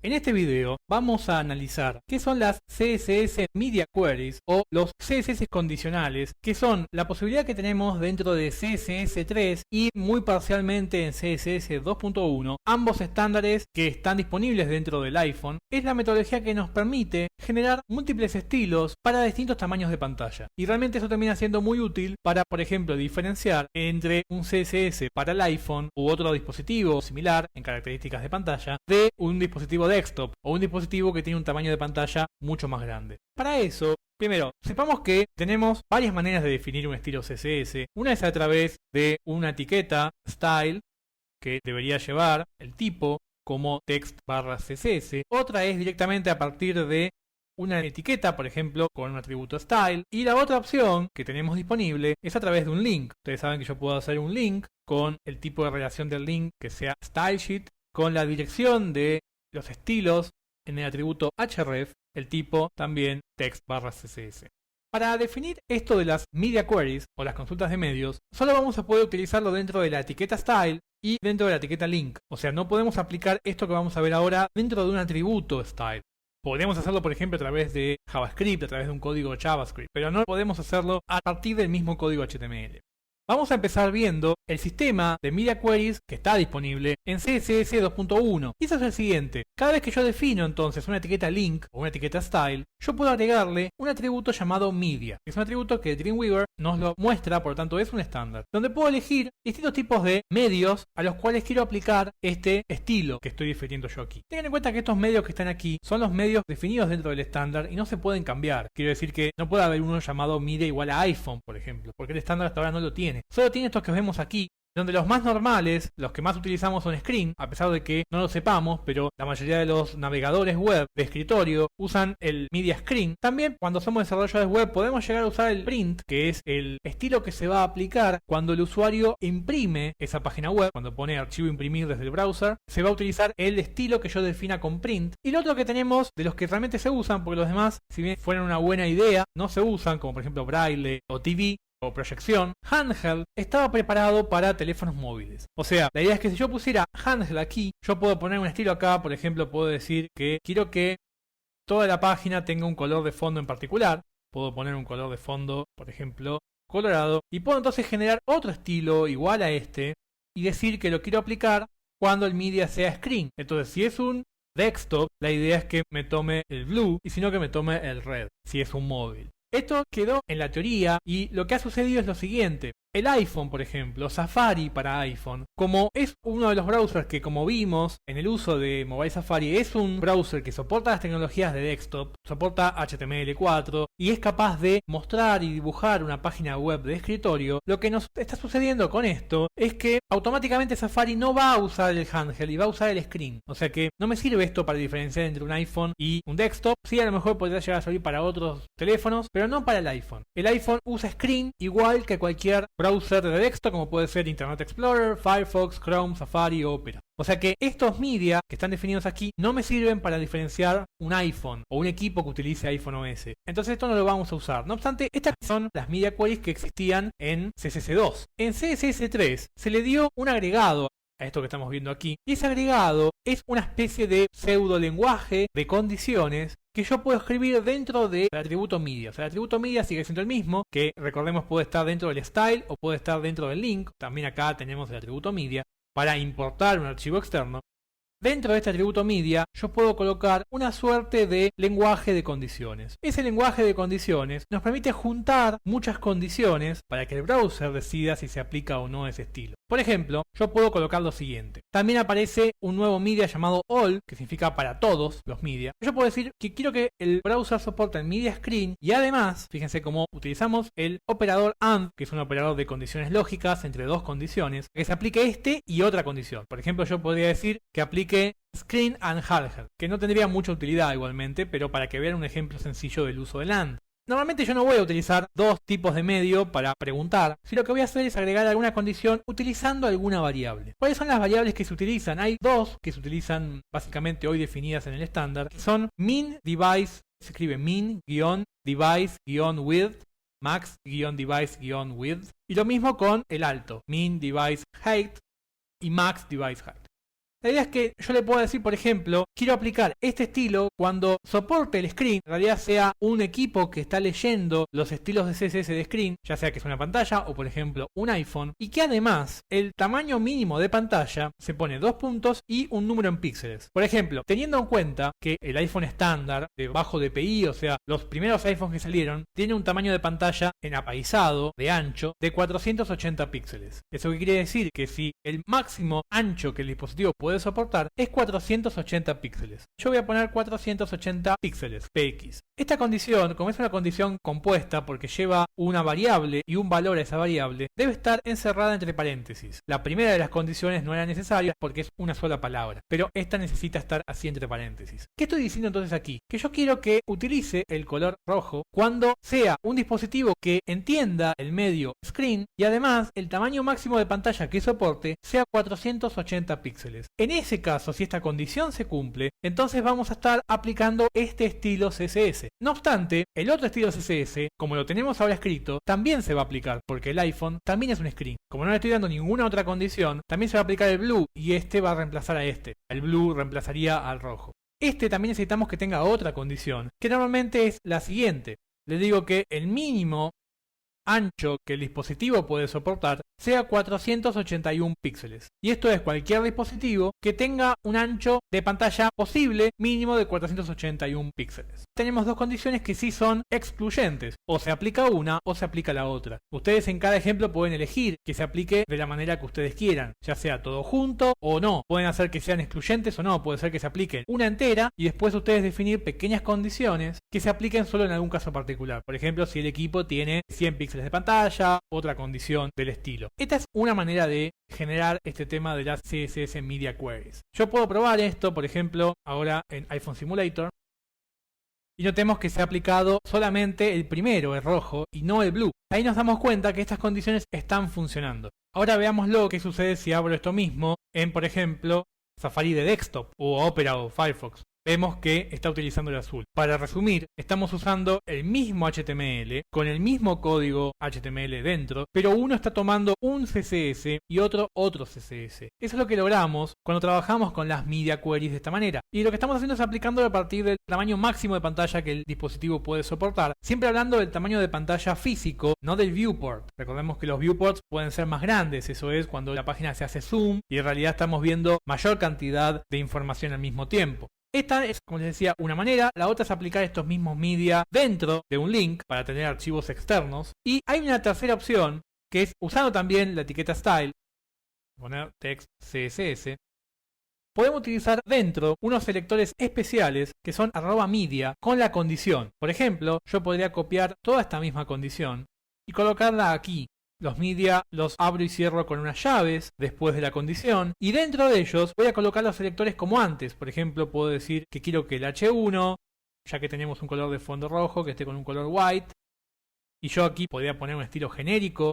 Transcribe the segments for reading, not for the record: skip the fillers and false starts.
En este video vamos a analizar qué son las CSS Media Queries o los CSS condicionales, que son la posibilidad que tenemos dentro de CSS 3 y muy parcialmente en CSS 2.1, ambos estándares que están disponibles dentro del iPhone. Es la metodología que nos permite generar múltiples estilos para distintos tamaños de pantalla. Y realmente eso termina siendo muy útil para, por ejemplo, diferenciar entre un CSS para el iPhone u otro dispositivo similar en características de pantalla de un dispositivo desktop o un dispositivo que tiene un tamaño de pantalla mucho más grande. Para eso, primero, sepamos que tenemos varias maneras de definir un estilo CSS. Una es a través de una etiqueta style que debería llevar el tipo como text/css. Otra es directamente a partir de una etiqueta, por ejemplo, con un atributo style. Y la otra opción que tenemos disponible es a través de un link. Ustedes saben que yo puedo hacer un link con el tipo de relación del link que sea stylesheet, con la dirección de los estilos en el atributo href, el tipo también text/css. Para definir esto de las media queries o las consultas de medios, solo vamos a poder utilizarlo dentro de la etiqueta style y dentro de la etiqueta link. O sea, no podemos aplicar esto que vamos a ver ahora dentro de un atributo style. Podemos hacerlo, por ejemplo, a través de JavaScript, a través de un código JavaScript, pero no podemos hacerlo a partir del mismo código HTML. Vamos a empezar viendo el sistema de media queries que está disponible en CSS 2.1. Y eso es el siguiente. Cada vez que yo defino entonces una etiqueta link o una etiqueta style, yo puedo agregarle un atributo llamado media. Es un atributo que Dreamweaver nos lo muestra, por lo tanto es un estándar, donde puedo elegir distintos tipos de medios a los cuales quiero aplicar este estilo que estoy definiendo yo aquí. Tengan en cuenta que estos medios que están aquí son los medios definidos dentro del estándar y no se pueden cambiar. Quiero decir que no puede haber uno llamado media igual a iPhone, por ejemplo, porque el estándar hasta ahora no lo tiene. Solo tiene estos que vemos aquí, donde los más normales, los que más utilizamos son screen, a pesar de que no lo sepamos, pero la mayoría de los navegadores web de escritorio usan el media screen. También cuando somos desarrolladores web podemos llegar a usar el print, que es el estilo que se va a aplicar cuando el usuario imprime esa página web. Cuando pone archivo imprimir desde el browser, se va a utilizar el estilo que yo defina con print. Y lo otro que tenemos, de los que realmente se usan, porque los demás, si bien fueran una buena idea, no se usan, como por ejemplo Braille o TV o proyección, handheld estaba preparado para teléfonos móviles. O sea, la idea es que si yo pusiera handheld aquí, yo puedo poner un estilo acá. Por ejemplo, puedo decir que quiero que toda la página tenga un color de fondo en particular. Puedo poner un color de fondo, por ejemplo, colorado, y puedo entonces generar otro estilo igual a este y decir que lo quiero aplicar cuando el media sea screen. Entonces, si es un desktop, la idea es que me tome el blue y si no que me tome el red, si es un móvil. Esto quedó en la teoría y lo que ha sucedido es lo siguiente. El iPhone, por ejemplo, Safari para iPhone, como es uno de los browsers que, como vimos en el uso de Mobile Safari, es un browser que soporta las tecnologías de desktop, soporta HTML4 y es capaz de mostrar y dibujar una página web de escritorio. Lo que nos está sucediendo con esto es que automáticamente Safari no va a usar el handheld y va a usar el screen. O sea que no me sirve esto para diferenciar entre un iPhone y un desktop. Sí, a lo mejor podría llegar a servir para otros teléfonos, pero no para el iPhone. El iPhone usa screen igual que cualquier browser de desktop, como puede ser Internet Explorer, Firefox, Chrome, Safari o Opera. O sea que estos media que están definidos aquí no me sirven para diferenciar un iPhone o un equipo que utilice iPhone OS. Entonces esto no lo vamos a usar. No obstante, estas son las media queries que existían en CSS2. En CSS3 se le dio un agregado a esto que estamos viendo aquí. Y ese agregado es una especie de pseudo lenguaje de condiciones que yo puedo escribir dentro del atributo media. O sea, el atributo media sigue siendo el mismo, que recordemos puede estar dentro del style o puede estar dentro del link. También acá tenemos el atributo media para importar un archivo externo. Dentro de este atributo media yo puedo colocar una suerte de lenguaje de condiciones. Ese lenguaje de condiciones nos permite juntar muchas condiciones para que el browser decida si se aplica o no ese estilo. Por ejemplo, yo puedo colocar lo siguiente. También aparece un nuevo media llamado all, que significa para todos los media. Yo puedo decir que quiero que el browser soporte el media screen y además, fíjense cómo utilizamos el operador AND, que es un operador de condiciones lógicas entre dos condiciones, que se aplique este y otra condición. Por ejemplo, yo podría decir que aplique screen and handheld, que no tendría mucha utilidad igualmente, pero para que vean un ejemplo sencillo del uso del AND. Normalmente yo no voy a utilizar dos tipos de medio para preguntar, si lo que voy a hacer es agregar alguna condición utilizando alguna variable. ¿Cuáles son las variables que se utilizan? Hay dos que se utilizan básicamente hoy definidas en el estándar, que son min device, se escribe min-device-width, max-device-width, y lo mismo con el alto, min device height y max device height. La idea es que yo le puedo decir, por ejemplo, quiero aplicar este estilo cuando soporte el screen, en realidad sea un equipo que está leyendo los estilos de CSS de screen, ya sea que es una pantalla o por ejemplo un iPhone, y que además el tamaño mínimo de pantalla se pone 2 puntos y un número en píxeles. Por ejemplo, teniendo en cuenta que el iPhone estándar de bajo DPI, o sea, los primeros iPhones que salieron, tiene un tamaño de pantalla en apaisado, de ancho, de 480 píxeles. Eso quiere decir que si el máximo ancho que el dispositivo puede soportar es 480 píxeles. Yo voy a poner 480 píxeles, px. Esta condición, como es una condición compuesta porque lleva una variable y un valor a esa variable, debe estar encerrada entre paréntesis. La primera de las condiciones no era necesaria porque es una sola palabra, pero esta necesita estar así entre paréntesis. ¿Qué estoy diciendo entonces aquí? Que yo quiero que utilice el color rojo cuando sea un dispositivo que entienda el medio screen y además el tamaño máximo de pantalla que soporte sea 480 píxeles. En ese caso, si esta condición se cumple, entonces vamos a estar aplicando este estilo CSS. No obstante, el otro estilo CSS, como lo tenemos ahora escrito, también se va a aplicar, porque el iPhone también es un screen. Como no le estoy dando ninguna otra condición, también se va a aplicar el blue, y este va a reemplazar a este. El blue reemplazaría al rojo. Este también necesitamos que tenga otra condición, que normalmente es la siguiente. Le digo que el mínimo ancho que el dispositivo puede soportar sea 481 píxeles. Y esto es cualquier dispositivo que tenga un ancho de pantalla posible mínimo de 481 píxeles. Tenemos dos condiciones que sí son excluyentes. O se aplica una o se aplica la otra. Ustedes en cada ejemplo pueden elegir que se aplique de la manera que ustedes quieran, ya sea todo junto o no. Pueden hacer que sean excluyentes o no. Puede ser que se apliquen una entera y después ustedes definir pequeñas condiciones que se apliquen solo en algún caso particular. Por ejemplo, si el equipo tiene 100 píxeles de pantalla, otra condición del estilo. Esta es una manera de generar este tema de las CSS Media Queries. Yo puedo probar esto, por ejemplo, ahora en iPhone Simulator. Y notemos que se ha aplicado solamente el primero, el rojo, y no el blue. Ahí nos damos cuenta que estas condiciones están funcionando. Ahora veamos lo que sucede si abro esto mismo en, por ejemplo, Safari de desktop, o Opera o Firefox. Vemos que está utilizando el azul. Para resumir, estamos usando el mismo HTML, con el mismo código HTML dentro, pero uno está tomando un CSS y otro CSS. Eso es lo que logramos cuando trabajamos con las media queries de esta manera. Y lo que estamos haciendo es aplicándolo a partir del tamaño máximo de pantalla que el dispositivo puede soportar, siempre hablando del tamaño de pantalla físico, no del viewport. Recordemos que los viewports pueden ser más grandes, eso es cuando la página se hace zoom y en realidad estamos viendo mayor cantidad de información al mismo tiempo. Esta es, como les decía, una manera. La otra es aplicar estos mismos media dentro de un link para tener archivos externos. Y hay una tercera opción que es usando también la etiqueta style, poner text CSS. Podemos utilizar dentro unos selectores especiales que son @media con la condición. Por ejemplo, yo podría copiar toda esta misma condición y colocarla aquí. Los media los abro y cierro con unas llaves después de la condición y dentro de ellos voy a colocar los selectores como antes. Por ejemplo, puedo decir que quiero que el H1, ya que tenemos un color de fondo rojo, que esté con un color white. Y yo aquí podría poner un estilo genérico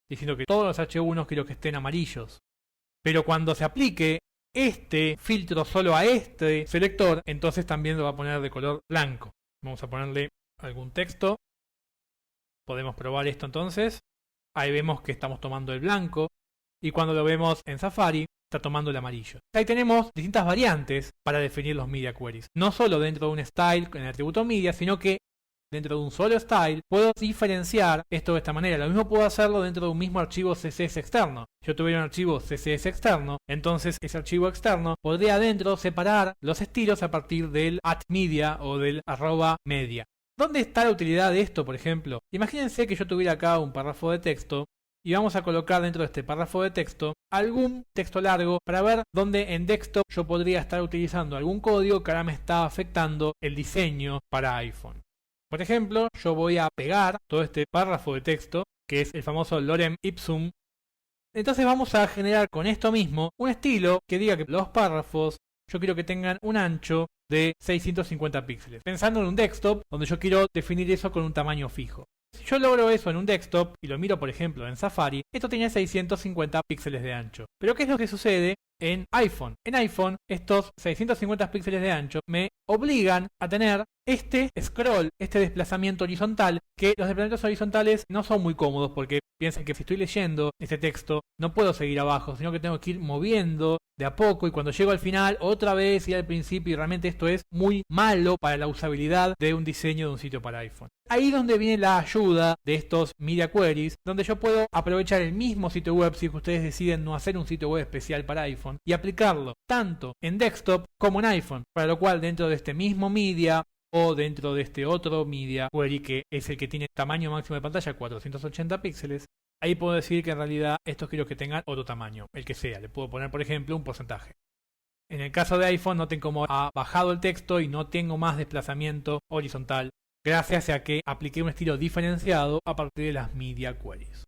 diciendo que todos los H1 quiero que estén amarillos. Pero cuando se aplique este filtro solo a este selector, entonces también lo va a poner de color blanco. Vamos a ponerle algún texto. Podemos probar esto entonces. Ahí vemos que estamos tomando el blanco. Y cuando lo vemos en Safari, está tomando el amarillo. Ahí tenemos distintas variantes para definir los media queries. No solo dentro de un style en el atributo media, sino que dentro de un solo style puedo diferenciar esto de esta manera. Lo mismo puedo hacerlo dentro de un mismo archivo CSS externo. Si yo tuviera un archivo CSS externo, entonces ese archivo externo podría adentro separar los estilos a partir del @media o del @media. ¿Dónde está la utilidad de esto, por ejemplo? Imagínense que yo tuviera acá un párrafo de texto y vamos a colocar dentro de este párrafo de texto algún texto largo para ver dónde en desktop yo podría estar utilizando algún código que ahora me está afectando el diseño para iPhone. Por ejemplo, yo voy a pegar todo este párrafo de texto, que es el famoso lorem ipsum. Entonces vamos a generar con esto mismo un estilo que diga que los párrafos yo quiero que tengan un ancho de 650 píxeles. Pensando en un desktop donde yo quiero definir eso con un tamaño fijo. Si yo logro eso en un desktop y lo miro por ejemplo en Safari, esto tiene 650 píxeles de ancho. Pero ¿qué es lo que sucede en iPhone? En iPhone estos 650 píxeles de ancho me obligan a tener este scroll, este desplazamiento horizontal, que los desplazamientos horizontales no son muy cómodos porque piensen que si estoy leyendo este texto no puedo seguir abajo, sino que tengo que ir moviendo de a poco y cuando llego al final otra vez ir al principio, y realmente esto es muy malo para la usabilidad de un diseño de un sitio para iPhone. Ahí es donde viene la ayuda de estos Media Queries, donde yo puedo aprovechar el mismo sitio web si ustedes deciden no hacer un sitio web especial para iPhone y aplicarlo tanto en desktop como en iPhone, para lo cual dentro de este mismo media o dentro de este otro Media Query, que es el que tiene tamaño máximo de pantalla 480 píxeles, ahí puedo decir que en realidad estos quiero que tengan otro tamaño, el que sea. Le puedo poner, por ejemplo, un porcentaje. En el caso de iPhone, noten cómo ha bajado el texto y no tengo más desplazamiento horizontal, gracias a que apliqué un estilo diferenciado a partir de las Media Queries.